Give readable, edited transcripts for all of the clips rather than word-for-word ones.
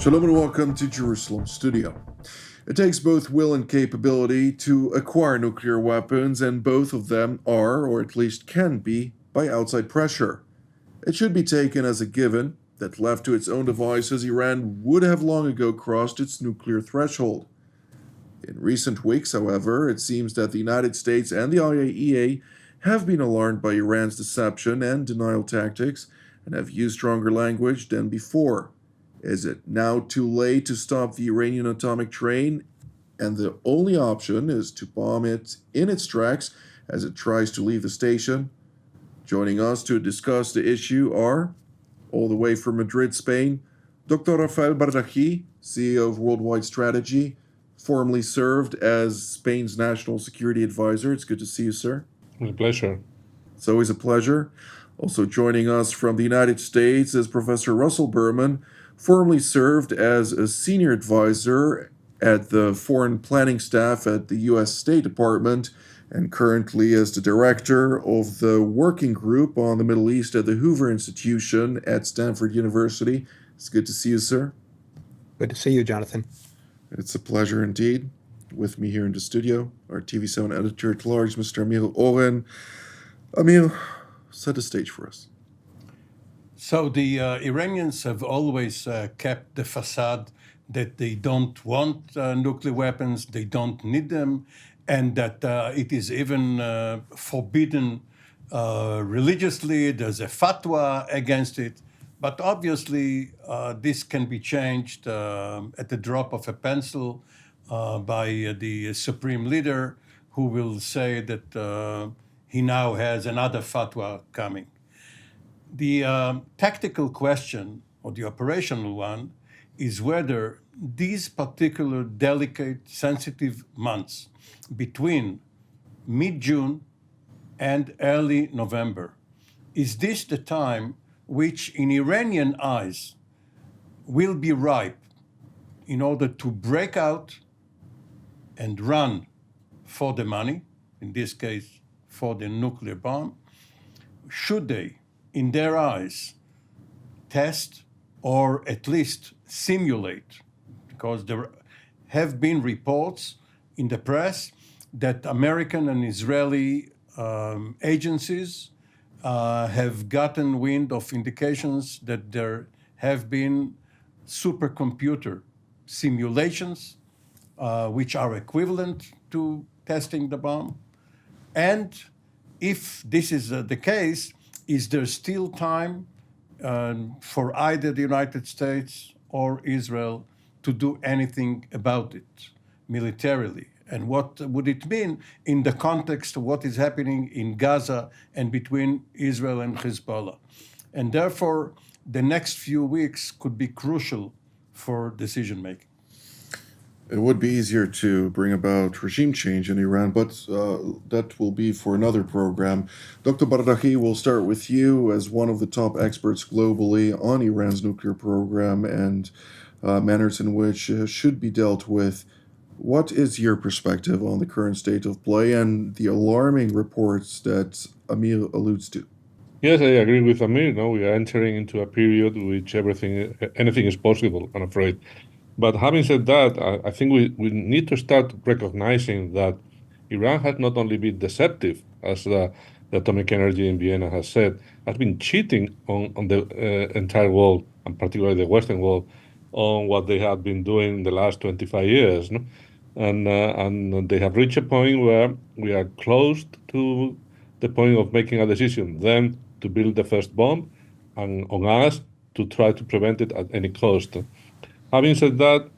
Shalom and welcome to Jerusalem Studio. It takes both will and capability to acquire nuclear weapons, and both of them are, or at least can be, by outside pressure. It should be taken as a given that left to its own devices, Iran would have long ago crossed its nuclear threshold. In recent weeks, however, it seems that the United States and the IAEA have been alarmed by Iran's deception and denial tactics and have used stronger language than before. Is it now too late to stop the Iranian atomic train, and the only option is to bomb it in its tracks as it tries to leave the station? Joining us to discuss the issue are, all the way from Madrid, Spain, Dr. Rafael Bardaji, CEO of Worldwide Strategy, formerly served as Spain's National Security Advisor. It's good to see you, sir. My pleasure. It's always a pleasure. Also joining us from the United States is Professor Russell Berman, formerly served as a senior advisor at the foreign planning staff at the U.S. State Department, and currently as the director of the working group on the Middle East at the Hoover Institution at Stanford University. It's good to see you, sir. Good to see you, Jonathan. It's a pleasure indeed. With me here in the studio, our TV7 editor-at-large, Mr. Amir Oren. Amir, set the stage for us. So the Iranians have always kept the facade that they don't want nuclear weapons, they don't need them, and that it is even forbidden religiously. There's a fatwa against it. But obviously, this can be changed at the drop of a pencil by the supreme leader, who will say that he now has another fatwa coming. The tactical question, or the operational one, is whether these particular delicate, sensitive months between mid-June and early November, is this the time which in Iranian eyes will be ripe in order to break out and run for the money, in this case for the nuclear bomb? Should they, in their eyes, test or at least simulate? Because there have been reports in the press that American and Israeli agencies have gotten wind of indications that there have been supercomputer simulations which are equivalent to testing the bomb. And if this is the case, is there still time for either the United States or Israel to do anything about it militarily? And what would it mean in the context of what is happening in Gaza and between Israel and Hezbollah? And therefore, the next few weeks could be crucial for decision making. It would be easier to bring about regime change in Iran, but that will be for another program. Dr. Bardaji, we'll start with you as one of the top experts globally on Iran's nuclear program and manners in which should be dealt with. What is your perspective on the current state of play and the alarming reports that Amir alludes to? Yes, I agree with Amir. No, we are entering into a period in which anything is possible, I'm afraid. But having said that, I think we need to start recognizing that Iran has not only been deceptive, as the Atomic Energy in Vienna has said, has been cheating on the entire world, and particularly the Western world, on what they have been doing in the last 25 years. No? And they have reached a point where we are close to the point of making a decision, them to build the first bomb, and on us to try to prevent it at any cost. Having said that,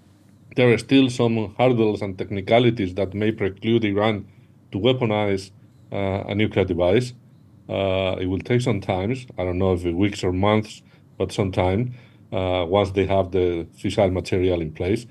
there are still some hurdles and technicalities that may preclude Iran to weaponize a nuclear device. It will take some time, I don't know if weeks or months, but some time, once they have the fissile material in place.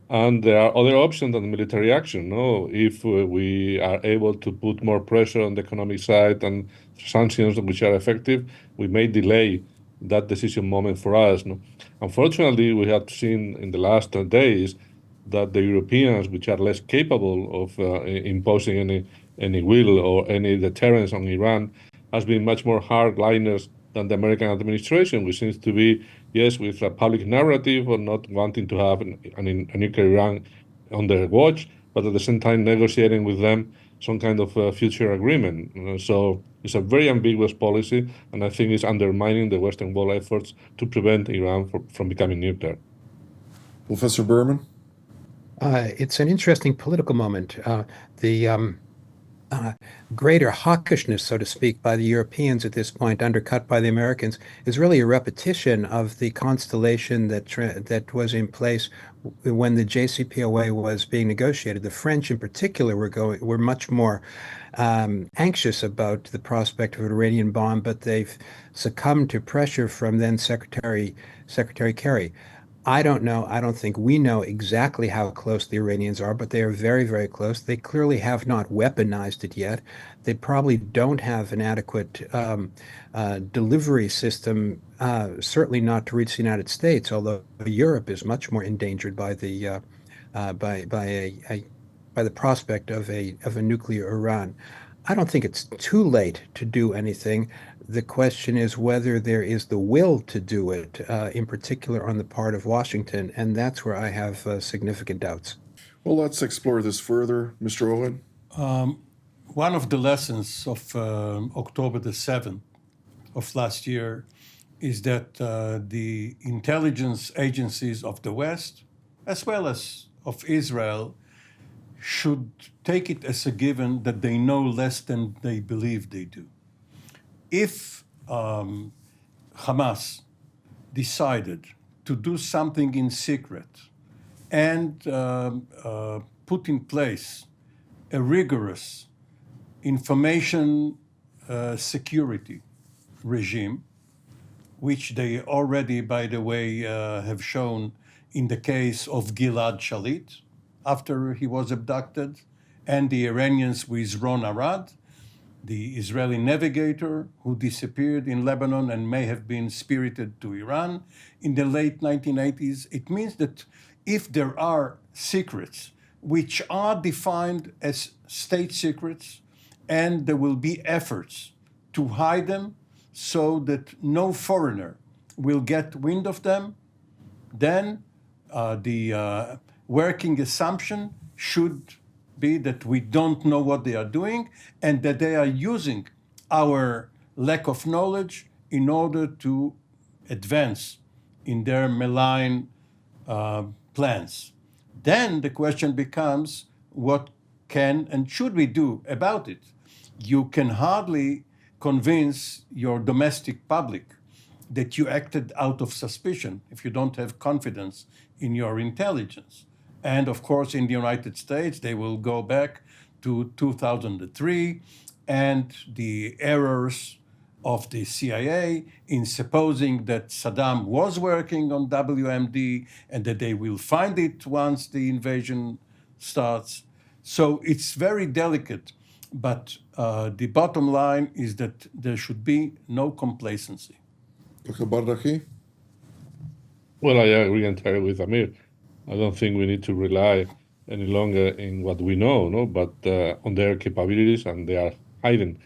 And there are other options than military action. No, if we are able to put more pressure on the economic side and sanctions which are effective, we may delay that decision moment for us. No? Unfortunately, we have seen in the last days that the Europeans, which are less capable of imposing any will or any deterrence on Iran, has been much more hardliners than the American administration, which seems to be, yes, with a public narrative or not wanting to have a nuclear Iran on their watch, but at the same time negotiating with them some kind of future agreement. So it's a very ambiguous policy, and I think it's undermining the Western world efforts to prevent Iran from becoming nuclear. Professor Berman? It's an interesting political moment. The greater hawkishness, so to speak, by the Europeans at this point, undercut by the Americans, is really a repetition of the constellation that was in place when the JCPOA was being negotiated. The French, in particular, were much more anxious about the prospect of an Iranian bomb, but they've succumbed to pressure from then Secretary Kerry. I don't know. I don't think we know exactly how close the Iranians are, but they are very, very close. They clearly have not weaponized it yet. They probably don't have an adequate delivery system, certainly not to reach the United States, although Europe is much more endangered by the prospect of a nuclear Iran. I don't think it's too late to do anything. The question is whether there is the will to do it, in particular on the part of Washington, and that's where I have significant doubts. Well, let's explore this further. Mr. Oren? One of the lessons of October the 7th of last year is that the intelligence agencies of the West, as well as of Israel, should take it as a given that they know less than they believe they do. If Hamas decided to do something in secret and put in place a rigorous information security regime, which they already, by the way, have shown in the case of Gilad Shalit, after he was abducted, and the Iranians with Ron Arad, the Israeli navigator who disappeared in Lebanon and may have been spirited to Iran in the late 1980s. It means that if there are secrets which are defined as state secrets, and there will be efforts to hide them so that no foreigner will get wind of them, then the working assumption should be that we don't know what they are doing and that they are using our lack of knowledge in order to advance in their malign plans. Then the question becomes, what can and should we do about it? You can hardly convince your domestic public that you acted out of suspicion if you don't have confidence in your intelligence. And of course, in the United States, they will go back to 2003 and the errors of the CIA in supposing that Saddam was working on WMD and that they will find it once the invasion starts. So it's very delicate, but the bottom line is that there should be no complacency. Dr. Bardaji? Well, I agree entirely with Amir. I don't think we need to rely any longer in what we know, no, but on their capabilities, and they are hiding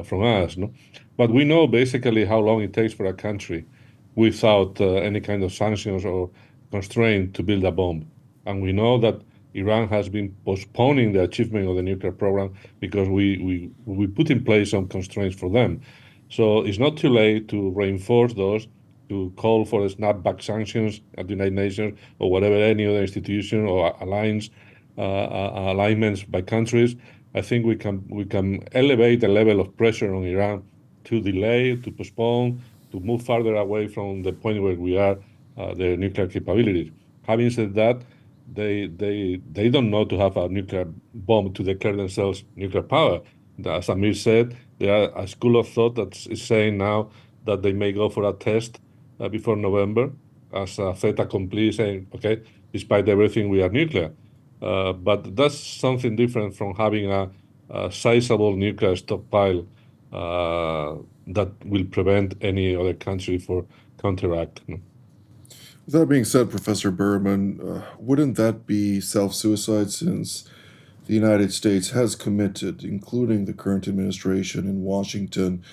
from us, no. But we know basically how long it takes for a country without any kind of sanctions or constraint to build a bomb, and we know that Iran has been postponing the achievement of the nuclear program because we put in place some constraints for them. So it's not too late to reinforce those, to call for snapback sanctions at the United Nations or whatever, any other institution or alignments by countries. I think we can elevate the level of pressure on Iran to delay, to postpone, to move farther away from the point where we are, their nuclear capabilities. Having said that, they don't know to have a nuclear bomb to declare themselves nuclear power. As Amir said, there are a school of thought that is saying now that they may go for a test before November as a fait accompli, saying, okay, despite everything, we are nuclear. But that's something different from having a sizable nuclear stockpile that will prevent any other country for counteract. With that being said, Professor Berman, wouldn't that be self-suicide since the United States has committed, including the current administration in Washington,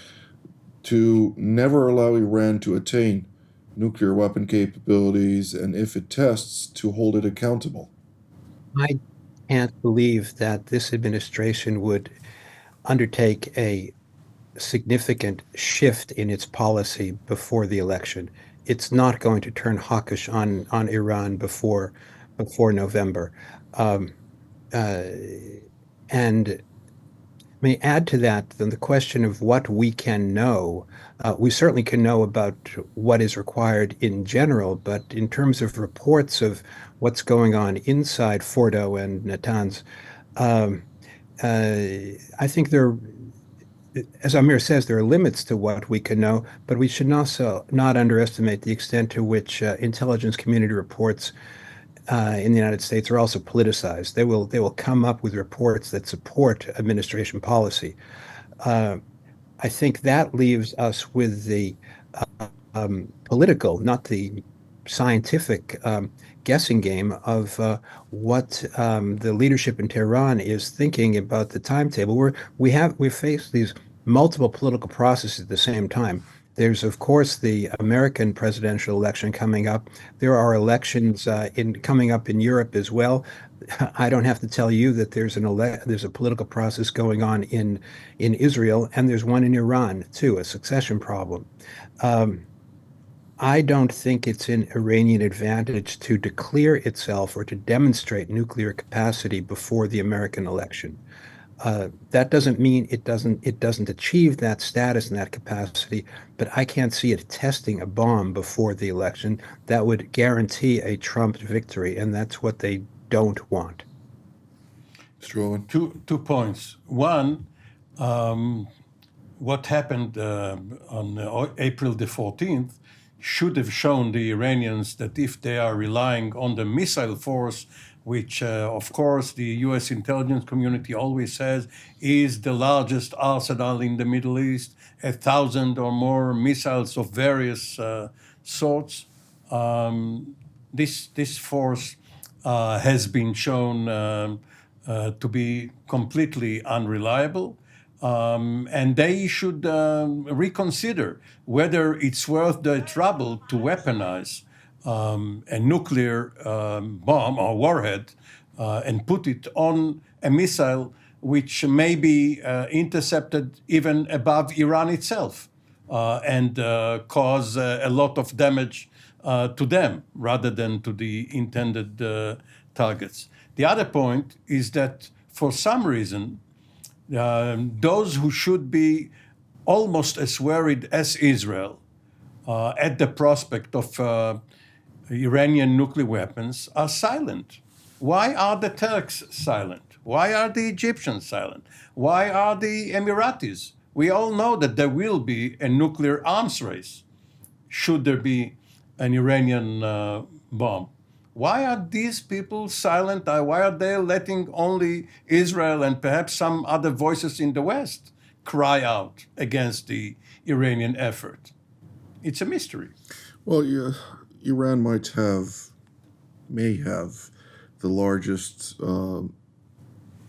to never allow Iran to attain nuclear weapon capabilities, and if it tests, to hold it accountable? I can't believe that this administration would undertake a significant shift in its policy before the election. It's not going to turn hawkish on Iran before November. Um, uh, and I mean, add to that then the question of what we can know. We certainly can know about what is required in general, but in terms of reports of what's going on inside Fordo and Natanz, um, I think there, as Amir says, there are limits to what we can know, but we should also not underestimate the extent to which intelligence community reports in the United States are also politicized. They will come up with reports that support administration policy. I think that leaves us with the political, not the scientific guessing game of what the leadership in Tehran is thinking about the timetable. We face these multiple political processes at the same time. There's, of course, the American presidential election coming up. There are elections coming up in Europe as well. I don't have to tell you that there's a political process going on in Israel, and there's one in Iran too, a succession problem. Um, I don't think it's in Iranian advantage to declare itself or to demonstrate nuclear capacity before the American election. That doesn't mean it doesn't achieve that status and that capacity, but I can't see it testing a bomb before the election. That would guarantee a Trump victory, and that's what they don't want. Mr. Owen? Two points. One, what happened on April the 14th should have shown the Iranians that if they are relying on the missile force, which, of course, the U.S. intelligence community always says is the largest arsenal in the Middle East, 1,000 or more missiles of various sorts. This force has been shown to be completely unreliable. And they should reconsider whether it's worth the trouble to weaponize a nuclear bomb or warhead and put it on a missile which may be intercepted even above Iran itself and cause a lot of damage to them rather than to the intended targets. The other point is that for some reason, those who should be almost as worried as Israel at the prospect of Iranian nuclear weapons are silent. Why are the Turks silent? Why are the Egyptians silent? Why are the Emiratis? We all know that there will be a nuclear arms race should there be an Iranian bomb. Why are these people silent? Why are they letting only Israel and perhaps some other voices in the West cry out against the Iranian effort? It's a mystery. Well, yeah, Iran may have the largest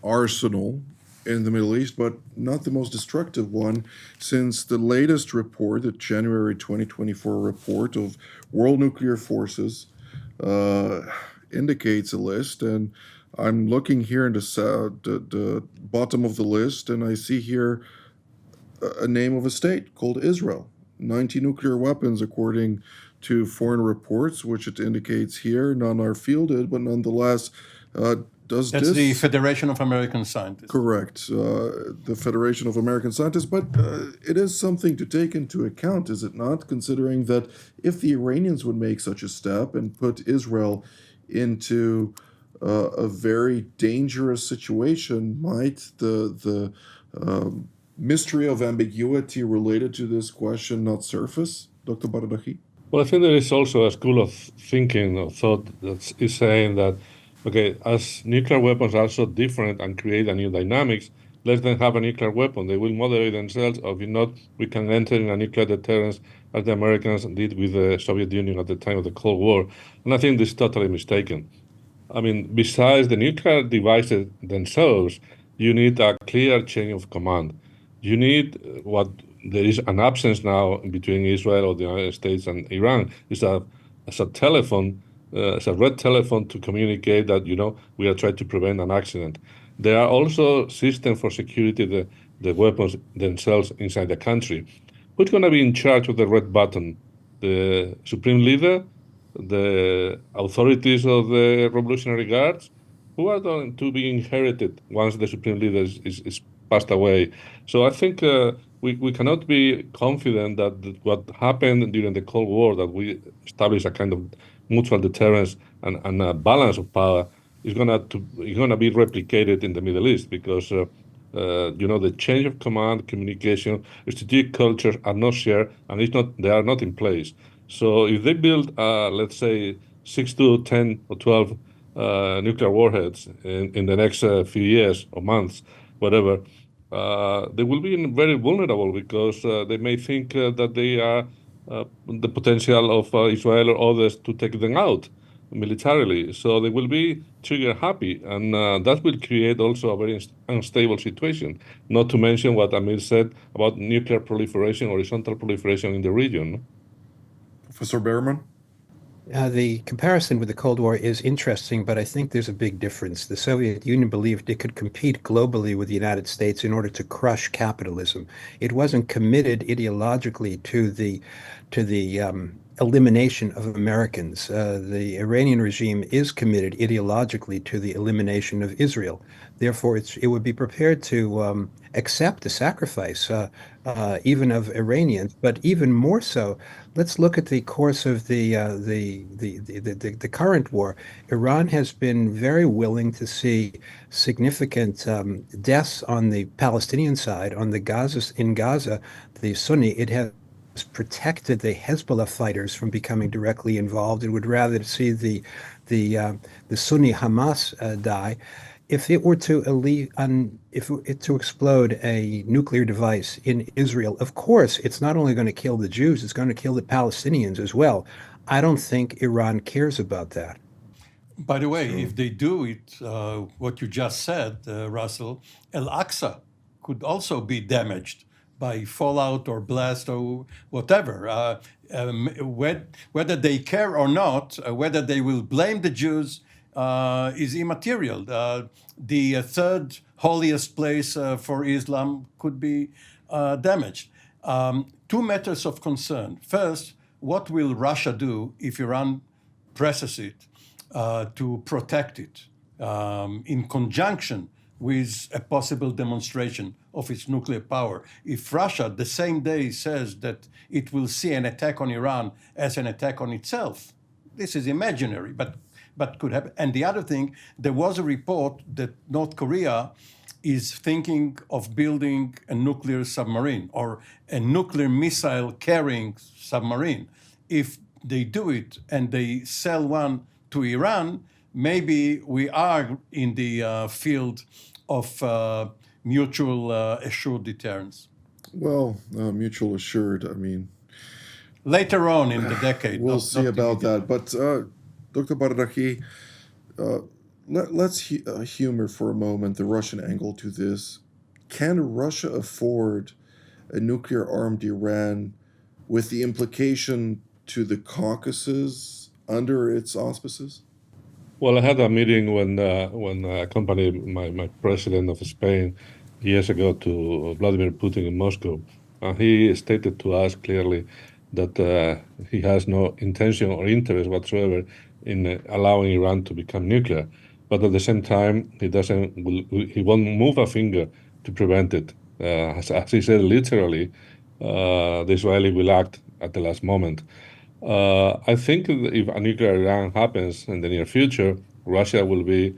arsenal in the Middle East, but not the most destructive one, since the latest report, the January 2024 report of World Nuclear Forces, indicates a list, and I'm looking here in the bottom of the list, and I see here a name of a state called Israel. 90 nuclear weapons, according to foreign reports, which it indicates here. None are fielded, but nonetheless, That's the Federation of American Scientists. Correct, the Federation of American Scientists, but it is something to take into account, is it not, considering that if the Iranians would make such a step and put Israel into a very dangerous situation, might the mystery of ambiguity related to this question not surface, Dr. Bardaji? Well, I think there is also a school of thinking or thought that is saying that, okay, as nuclear weapons are so different and create a new dynamics, let them have a nuclear weapon. They will moderate themselves, or if not, we can enter in a nuclear deterrence as the Americans did with the Soviet Union at the time of the Cold War. And I think this is totally mistaken. I mean, besides the nuclear devices themselves, you need a clear chain of command. You need what there is an absence now between Israel or the United States and Iran. It's a telephone, it's a red telephone to communicate that, we are trying to prevent an accident. There are also systems for security, the weapons themselves inside the country. Who's going to be in charge of the red button? The Supreme Leader? The authorities of the Revolutionary Guards? Who are going to be inherited once the Supreme Leader is passed away? So I think we cannot be confident that what happened during the Cold War, that we established a kind of mutual deterrence and a balance of power, is gonna be replicated in the Middle East, because the change of command, communication, strategic cultures are not shared, and they are not in place. So if they build, let's say, 6 to 10 or 12 nuclear warheads in the next few years or months, whatever, they will be very vulnerable, because they may think that they are the potential of Israel or others to take them out militarily. So they will be trigger happy, and that will create also a very unstable situation. Not to mention what Amir said about nuclear proliferation, horizontal proliferation in the region. Professor Behrman? The comparison with the Cold War is interesting, but I think there's a big difference. The Soviet Union believed it could compete globally with the United States in order to crush capitalism. It wasn't committed ideologically to the elimination of Americans. The Iranian regime is committed ideologically to the elimination of Israel. Therefore, it would be prepared to accept the sacrifice, even of Iranians, but even more so. Let's look at the course of the current war. Iran has been very willing to see significant deaths on the Palestinian side, in Gaza, the Sunni. It has protected the Hezbollah fighters from becoming directly involved, and would rather see the Sunni Hamas die. If it were to explode a nuclear device in Israel, of course, it's not only going to kill the Jews, it's going to kill the Palestinians as well. I don't think Iran cares about that. By the way, if they do it, what you just said, Russell, Al-Aqsa could also be damaged by fallout or blast or whatever. Whether they care or not, whether they will blame the Jews, is immaterial. The third holiest place for Islam could be damaged. Two matters of concern. First, what will Russia do if Iran presses it to protect it in conjunction with a possible demonstration of its nuclear power? If Russia the same day says that it will see an attack on Iran as an attack on itself, this is imaginary, but could happen. And the other thing, there was a report that North Korea is thinking of building a nuclear submarine or a nuclear missile carrying submarine. If they do it and they sell one to Iran, maybe we are in the field of mutual assured deterrence. Well, mutual assured, I mean... Later on in the decade. We'll see about that. But Dr. Bardaji, let's humor for a moment the Russian angle to this. Can Russia afford a nuclear-armed Iran with the implication to the Caucasus under its auspices? Well, I had a meeting when I accompanied my president of Spain years ago to Vladimir Putin in Moscow. He stated to us clearly that he has no intention or interest whatsoever in allowing Iran to become nuclear, but at the same time, he won't move a finger to prevent it. As he said, literally, the Israeli will act at the last moment. I think if a nuclear Iran happens in the near future, Russia will be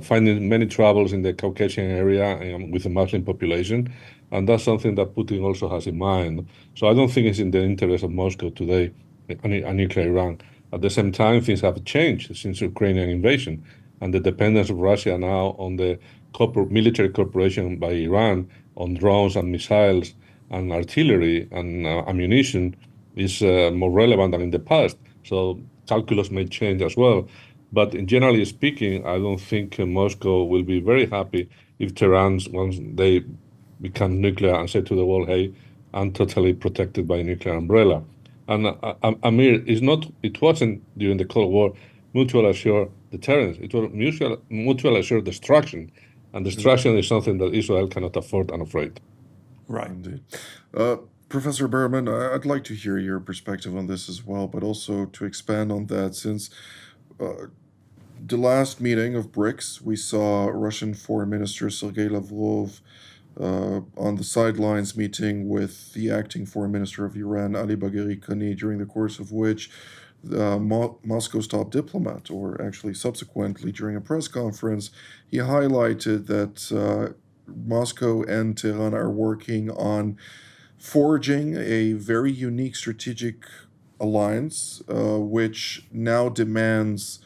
finding many troubles in the Caucasian area with the Muslim population, and that's something that Putin also has in mind. So I don't think it's in the interest of Moscow today, a nuclear Iran. At the same time, things have changed since the Ukrainian invasion, and the dependence of Russia now on the military cooperation by Iran on drones and missiles and artillery and ammunition is more relevant than in the past. So calculus may change as well. But generally speaking, I don't think Moscow will be very happy if Tehran, once they become nuclear and say to the world, hey, I'm totally protected by a nuclear umbrella. And Amir, it wasn't during the Cold War mutual assured deterrence. It was mutual assured destruction. And destruction is something that Israel cannot afford, I'm afraid. Right. Indeed. Professor Berman, I'd like to hear your perspective on this as well, but also to expand on that, since the last meeting of BRICS, we saw Russian Foreign Minister Sergei Lavrov on the sidelines meeting with the acting Foreign Minister of Iran, Ali Bagheri Kani, during the course of which Moscow's top diplomat, or actually subsequently during a press conference, he highlighted that Moscow and Tehran are working on forging a very unique strategic alliance, which now demands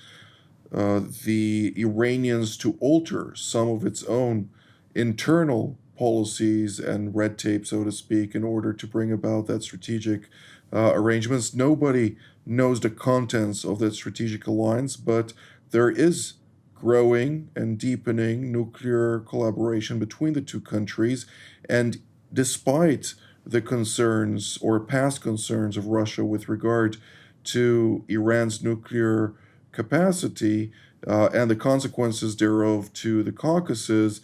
the Iranians to alter some of its own internal policies and red tape, so to speak, in order to bring about that strategic arrangements. Nobody knows the contents of that strategic alliance, but there is growing and deepening nuclear collaboration between the two countries. And despite the concerns or past concerns of Russia with regard to Iran's nuclear capacity and the consequences thereof to the Caucasus,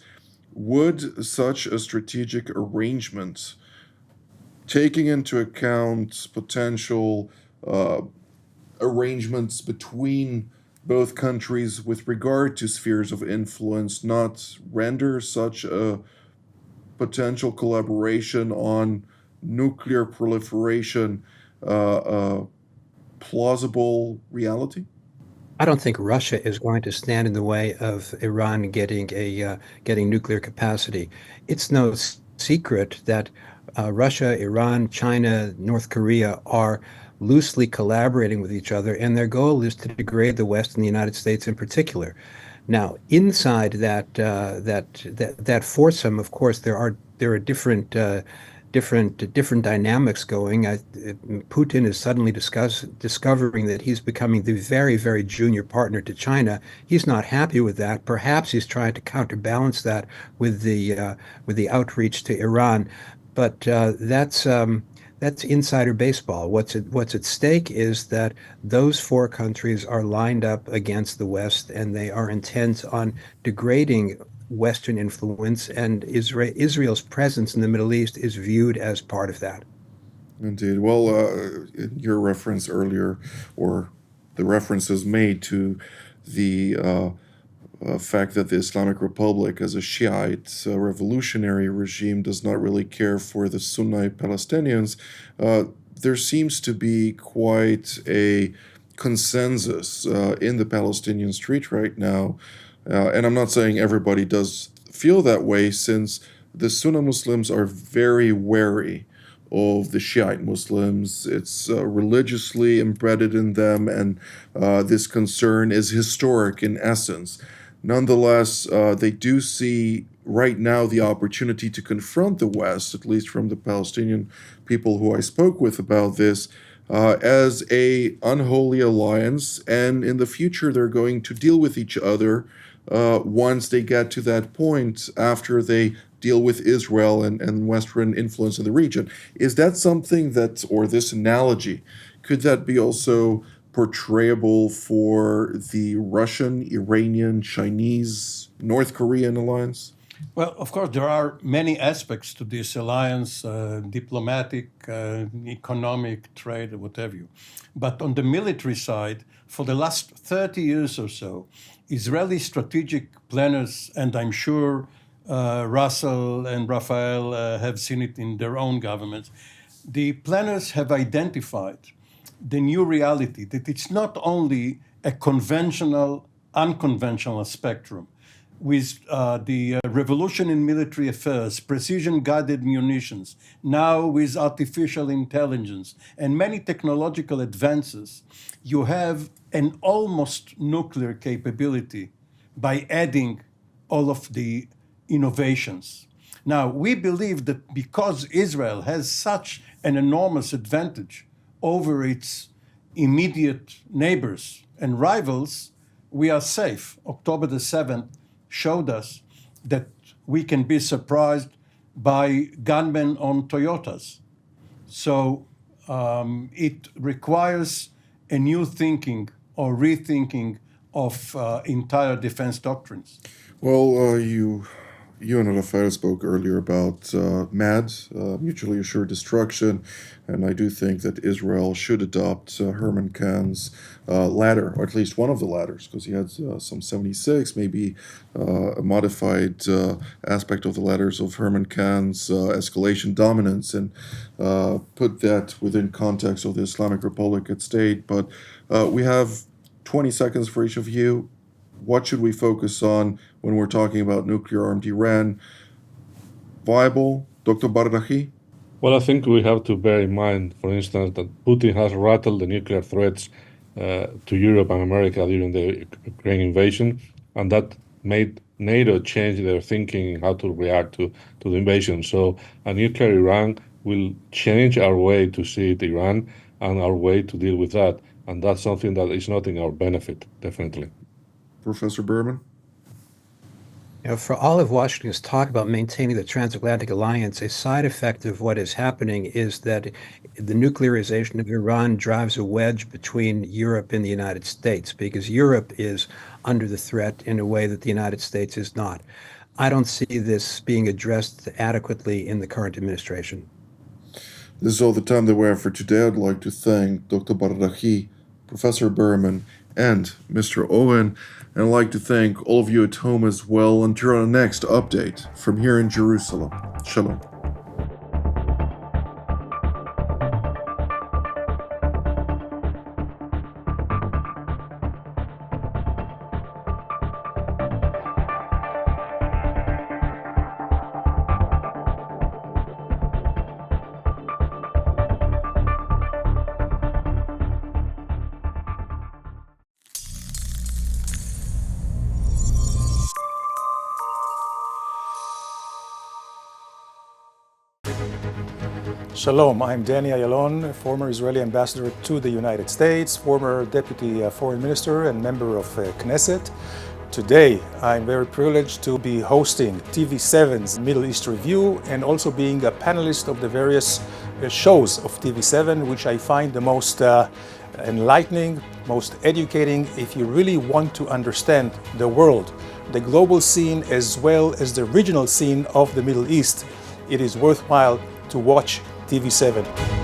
would such a strategic arrangement, taking into account potential arrangements between both countries with regard to spheres of influence, not render such a potential collaboration on nuclear proliferation a plausible reality? I don't think Russia is going to stand in the way of Iran getting nuclear capacity. It's no secret that Russia, Iran, China, North Korea are loosely collaborating with each other, and their goal is to degrade the West and the United States in particular. Now, inside that foursome, of course, there are different dynamics going. Putin is suddenly discovering that he's becoming the very, very junior partner to China. He's not happy with that. Perhaps he's trying to counterbalance that with the outreach to Iran, but that's insider baseball. What's at stake is that those four countries are lined up against the West, and they are intent on degrading Western influence, and Israel's presence in the Middle East is viewed as part of that. Indeed. Well, in your reference earlier, or the references made to the fact that the Islamic Republic, as a Shiite revolutionary regime, does not really care for the Sunni Palestinians, there seems to be quite a consensus in the Palestinian street right now. And I'm not saying everybody does feel that way, since the Sunni Muslims are very wary of the Shiite Muslims. It's religiously embedded in them, and this concern is historic in essence. Nonetheless, they do see right now the opportunity to confront the West, at least from the Palestinian people who I spoke with about this, as a unholy alliance, and in the future they're going to deal with each other once they get to that point, after they deal with Israel and Western influence in the region. Is that something that, or this analogy, could that be also portrayable for the Russian, Iranian, Chinese, North Korean alliance? Well, of course, there are many aspects to this alliance, diplomatic, economic, trade, what have you. But on the military side, for the last 30 years or so, Israeli strategic planners, and I'm sure Russell and Rafael have seen it in their own governments, the planners have identified the new reality, that it's not only a conventional, unconventional spectrum. With the revolution in military affairs, precision-guided munitions, now with artificial intelligence and many technological advances, you have an almost nuclear capability by adding all of the innovations. Now, we believe that because Israel has such an enormous advantage over its immediate neighbors and rivals, we are safe. October the 7th showed us that we can be surprised by gunmen on Toyotas. So it requires a new thinking or rethinking of entire defense doctrines. Well, you and Rafael spoke earlier about MAD, mutually assured destruction, and I do think that Israel should adopt Herman Cain's ladder, or at least one of the ladders, because he had some 76, maybe a modified aspect of the ladders of Herman Cain's escalation dominance, and put that within context of the Islamic Republic at state. But we have 20 seconds for each of you. What should we focus on when we're talking about nuclear-armed Iran? Viable, Dr. Bardaji? Well, I think we have to bear in mind, for instance, that Putin has rattled the nuclear threats to Europe and America during the Ukraine invasion, and that made NATO change their thinking in how to react to the invasion. So a nuclear Iran will change our way to see it Iran and our way to deal with that. And that's something that is not in our benefit, definitely. Professor Berman? You know, for all of Washington's talk about maintaining the transatlantic alliance, a side effect of what is happening is that the nuclearization of Iran drives a wedge between Europe and the United States, because Europe is under the threat in a way that the United States is not. I don't see this being addressed adequately in the current administration. This is all the time that we have for today. I'd like to thank Dr. Bardaji, Professor Berman, and Mr. Oren. And I'd like to thank all of you at home as well. Until our next update from here in Jerusalem. Shalom. Shalom, I'm Danny Ayalon, former Israeli ambassador to the United States, former deputy foreign minister and member of Knesset. Today, I'm very privileged to be hosting TV7's Middle East Review and also being a panelist of the various shows of TV7, which I find the most enlightening, most educating if you really want to understand the world, the global scene as well as the regional scene of the Middle East. It is worthwhile to watch TV7.